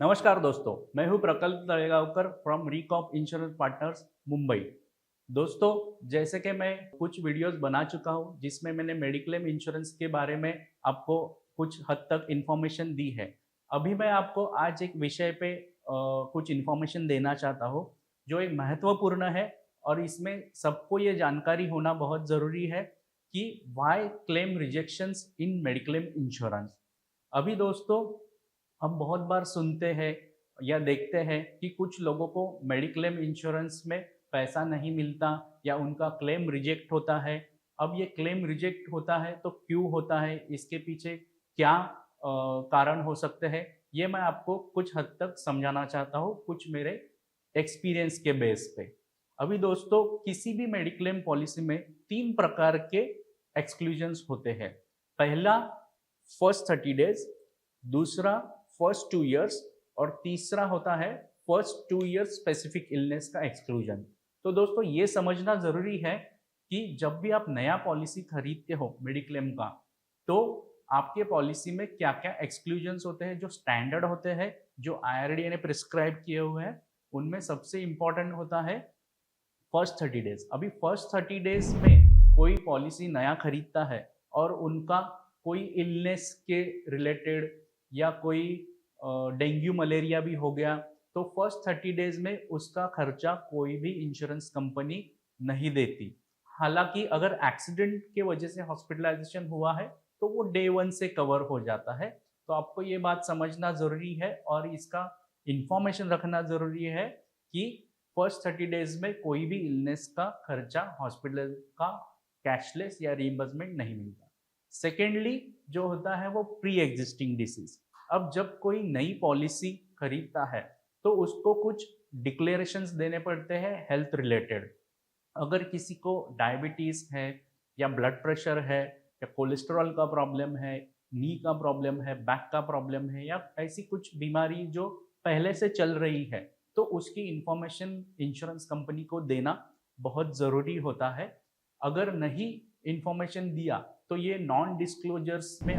नमस्कार दोस्तों, मैं हूं प्रकल्प Talegaonkar from रिकॉप insurance partners Mumbai. दोस्तों, जैसे कि मैं कुछ वीडियोस बना चुका हूं जिसमें मैंने मेडिक्लेम इंश्योरेंस के बारे में आपको कुछ हद तक इन्फॉर्मेशन दी है। अभी मैं आपको आज एक विषय पे कुछ इन्फॉर्मेशन देना चाहता हूं जो एक महत्वपूर्ण है और इसमें सबको ये जानकारी होना बहुत ज़रूरी है कि why claim rejections in mediclaim insurance. अभी दोस्तों, हम बहुत बार सुनते हैं या देखते हैं कि कुछ लोगों को मेडिक्लेम इंश्योरेंस में पैसा नहीं मिलता या उनका क्लेम रिजेक्ट होता है। अब ये क्लेम रिजेक्ट होता है तो क्यों होता है, इसके पीछे क्या कारण हो सकते हैं, ये मैं आपको कुछ हद तक समझाना चाहता हूँ कुछ मेरे एक्सपीरियंस के बेस पे। अभी दोस्तों, किसी भी मेडिक्लेम पॉलिसी में तीन प्रकार के एक्सक्लूजन्स होते हैं। पहला, फर्स्ट 30 डेज। दूसरा, फर्स्ट 2 इयर्स। और तीसरा होता है फर्स्ट 2 इयर्स स्पेसिफिक इलनेस का एक्सक्लूजन। तो दोस्तों, ये समझना जरूरी है कि जब भी आप नया पॉलिसी खरीदते हो मेडिक्लेम का, तो आपके पॉलिसी में क्या क्या एक्सक्लूजन्स होते हैं जो स्टैंडर्ड होते हैं, जो आईआरडीए ने प्रिस्क्राइब किए हुए हैं। उनमें सबसे इंपॉर्टेंट होता है फर्स्ट 30 डेज। अभी फर्स्ट 30 डेज में कोई पॉलिसी नया खरीदता है और उनका कोई इलनेस के रिलेटेड या कोई डेंगू मलेरिया भी हो गया, तो फर्स्ट 30 डेज में उसका खर्चा कोई भी इंश्योरेंस कंपनी नहीं देती। हालांकि अगर एक्सीडेंट के वजह से हॉस्पिटलाइजेशन हुआ है तो वो डे वन से कवर हो जाता है। तो आपको ये बात समझना जरूरी है और इसका इंफॉर्मेशन रखना जरूरी है कि फर्स्ट 30 डेज में कोई भी इलनेस का खर्चा हॉस्पिटल का कैशलेस या रिइंबर्समेंट नहीं मिलता। सेकेंडली, जो होता है वो प्री एग्जिस्टिंग डिसीज। अब जब कोई नई पॉलिसी खरीदता है तो उसको कुछ डिक्लेरेशंस देने पड़ते हैं हेल्थ रिलेटेड। अगर किसी को डायबिटीज है या ब्लड प्रेशर है या कोलेस्ट्रॉल का प्रॉब्लम है, नी का प्रॉब्लम है, बैक का प्रॉब्लम है या ऐसी कुछ बीमारी जो पहले से चल रही है, तो उसकी इंफॉर्मेशन इंश्योरेंस कंपनी को देना बहुत ज़रूरी होता है। अगर नहीं इंफॉर्मेशन दिया तो ये नॉन डिस्क्लोजर्स में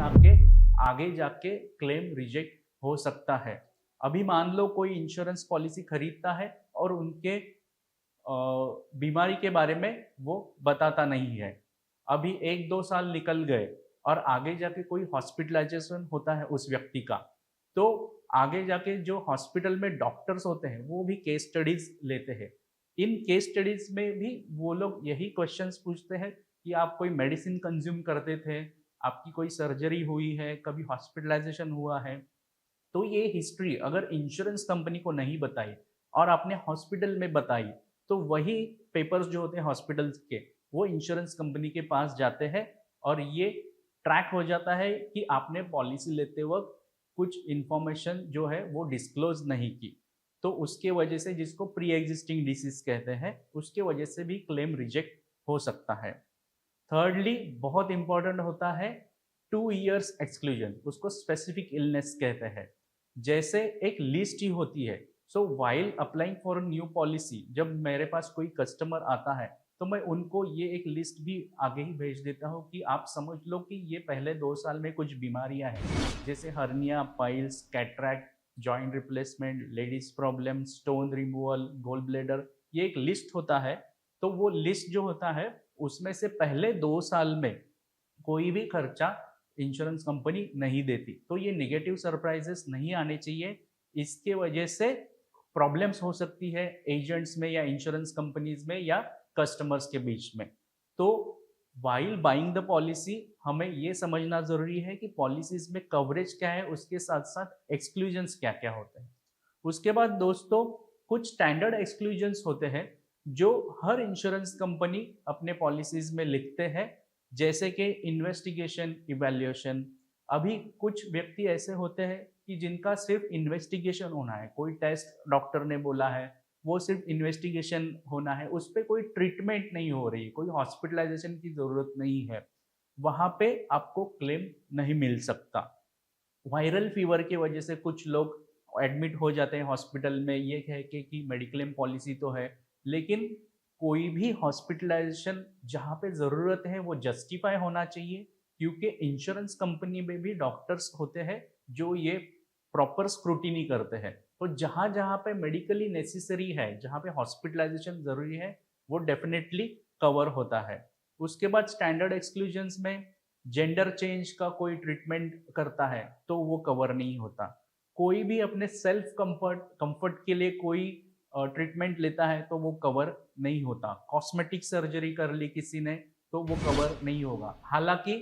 आगे जाके क्लेम रिजेक्ट हो सकता है। अभी मान लो कोई इंश्योरेंस पॉलिसी खरीदता है और उनके बीमारी के बारे में वो बताता नहीं है। अभी 1-2 साल निकल गए और आगे जाके कोई हॉस्पिटलाइजेशन होता है उस व्यक्ति का, तो आगे जाके जो हॉस्पिटल में डॉक्टर्स होते हैं वो भी केस स्टडीज लेते हैं। इन केस स्टडीज में भी वो लोग यही क्वेश्चंस पूछते हैं कि आप कोई मेडिसिन कंज्यूम करते थे, आपकी कोई सर्जरी हुई है, कभी हॉस्पिटलाइजेशन हुआ है। तो ये हिस्ट्री अगर इंश्योरेंस कंपनी को नहीं बताई और आपने हॉस्पिटल में बताई, तो वही पेपर्स जो होते हैं हॉस्पिटल्स के, वो इंश्योरेंस कंपनी के पास जाते हैं और ये ट्रैक हो जाता है कि आपने पॉलिसी लेते वक्त कुछ इंफॉर्मेशन जो है वो डिस्क्लोज नहीं की। तो उसके वजह से, जिसको प्री एग्जिस्टिंग डिसीज कहते हैं, उसके वजह से भी क्लेम रिजेक्ट हो सकता है। थर्डली, बहुत इंपॉर्टेंट होता है 2 इयर्स एक्सक्लूजन, उसको स्पेसिफिक इलनेस कहते हैं। जैसे एक लिस्ट ही होती है। So while applying for new policy, जब मेरे पास कोई कस्टमर आता है तो मैं उनको ये एक लिस्ट भी आगे ही भेज देता हूँ कि आप समझ लो कि ये पहले 2 साल में कुछ बीमारियां हैं, जैसे hernia, piles, cataract, joint replacement, ladies problem, stone removal, gall bladder. ये एक लिस्ट होता है। तो वो लिस्ट जो होता है उसमें से पहले 2 साल में कोई भी खर्चा इंश्योरेंस कंपनी नहीं देती। तो ये नेगेटिव सरप्राइजेस नहीं आने चाहिए। इसके वजह से प्रॉब्लम्स हो सकती है एजेंट्स में या इंश्योरेंस कंपनीज में या कस्टमर्स के बीच में। तो वाइल बाइंग द पॉलिसी हमें ये समझना जरूरी है कि पॉलिसीज में कवरेज क्या है, उसके साथ साथ एक्सक्लूजन्स क्या क्या होते हैं। उसके बाद दोस्तों, कुछ स्टैंडर्ड एक्सक्लूजन्स होते हैं जो हर इंश्योरेंस कंपनी अपने पॉलिसीज में लिखते हैं, जैसे कि इन्वेस्टिगेशन, इवैल्यूएशन। अभी कुछ व्यक्ति ऐसे होते हैं कि जिनका सिर्फ इन्वेस्टिगेशन होना है, कोई टेस्ट डॉक्टर ने बोला है, वो सिर्फ इन्वेस्टिगेशन होना है, उस पर कोई ट्रीटमेंट नहीं हो रही, कोई हॉस्पिटलाइजेशन की जरूरत नहीं है, वहां पे आपको क्लेम नहीं मिल सकता। वायरल फीवर की वजह से कुछ लोग एडमिट हो जाते हैं हॉस्पिटल में, ये कह के कि मेडिक्लेम पॉलिसी तो है, लेकिन कोई भी हॉस्पिटलाइजेशन जहाँ पे ज़रूरत है वो जस्टिफाई होना चाहिए, क्योंकि इंश्योरेंस कंपनी में भी डॉक्टर्स होते हैं जो ये प्रॉपर स्क्रूटिनी करते हैं। तो जहाँ जहाँ पे मेडिकली नेसेसरी है, जहाँ पे हॉस्पिटलाइजेशन जरूरी है, वो डेफिनेटली कवर होता है। उसके बाद स्टैंडर्ड एक्सक्लूजन्स में जेंडर चेंज का कोई ट्रीटमेंट करता है तो वो कवर नहीं होता। कोई भी अपने सेल्फ कंफर्ट के लिए कोई ट्रीटमेंट लेता है तो वो कवर नहीं होता। कॉस्मेटिक सर्जरी कर ली किसी ने तो वो कवर नहीं होगा। हालांकि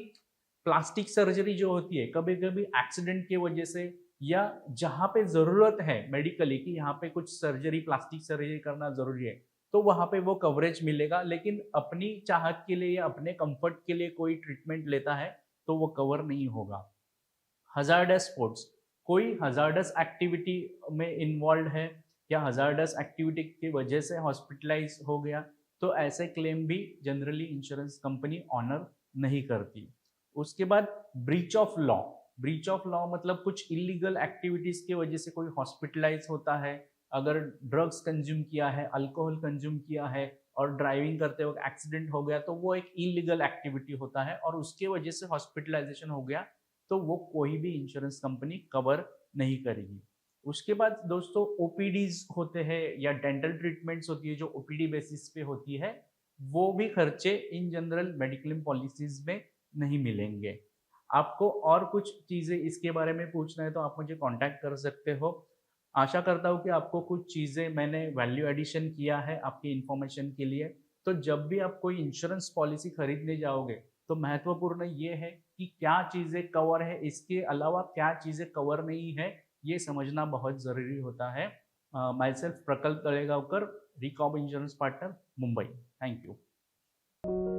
प्लास्टिक सर्जरी जो होती है कभी कभी एक्सीडेंट की वजह से या जहाँ पे ज़रूरत है मेडिकली कि यहाँ पे कुछ सर्जरी प्लास्टिक सर्जरी करना ज़रूरी है तो वहाँ पे वो कवरेज मिलेगा। लेकिन अपनी चाहत के लिए या अपने कंफर्ट के लिए कोई ट्रीटमेंट लेता है तो वो कवर नहीं होगा। हजार्डस स्पोर्ट्स, कोई हजार्डस एक्टिविटी में इन्वॉल्व है या हजार्डस एक्टिविटी की वजह से हॉस्पिटलाइज हो गया तो ऐसे क्लेम भी जनरली इंश्योरेंस कंपनी ऑनर नहीं करती। उसके बाद breach of law, breach of law मतलब कुछ इलीगल एक्टिविटीज की वजह से कोई हॉस्पिटलाइज होता है, अगर ड्रग्स कंज्यूम किया है, अल्कोहल कंज्यूम किया है और ड्राइविंग करते वक्त एक्सीडेंट हो गया तो वो एक इलीगल एक्टिविटी होता है और उसके वजह से हॉस्पिटलाइजेशन हो गया तो वो कोई भी इंश्योरेंस कंपनी कवर नहीं करेगी। उसके बाद दोस्तों ओपीडीज होते हैं या डेंटल ट्रीटमेंट्स होती है जो ओपीडी बेसिस पे होती है, वो भी खर्चे इन जनरल मेडिक्लेम पॉलिसीज में नहीं मिलेंगे। आपको और कुछ चीज़ें इसके बारे में पूछना है तो आप मुझे कांटेक्ट कर सकते हो। आशा करता हूँ कि आपको कुछ चीज़ें मैंने वैल्यू एडिशन किया है आपकी इन्फॉर्मेशन के लिए। तो जब भी आप कोई इंश्योरेंस पॉलिसी खरीदने जाओगे तो महत्वपूर्ण ये है कि क्या चीज़ें कवर है, इसके अलावा क्या चीज़ें कवर नहीं है, ये समझना बहुत ज़रूरी होता है। माई सेल्फ प्रकल्प तळेगावकर, रिकॉब insurance partner, Mumbai. Thank you.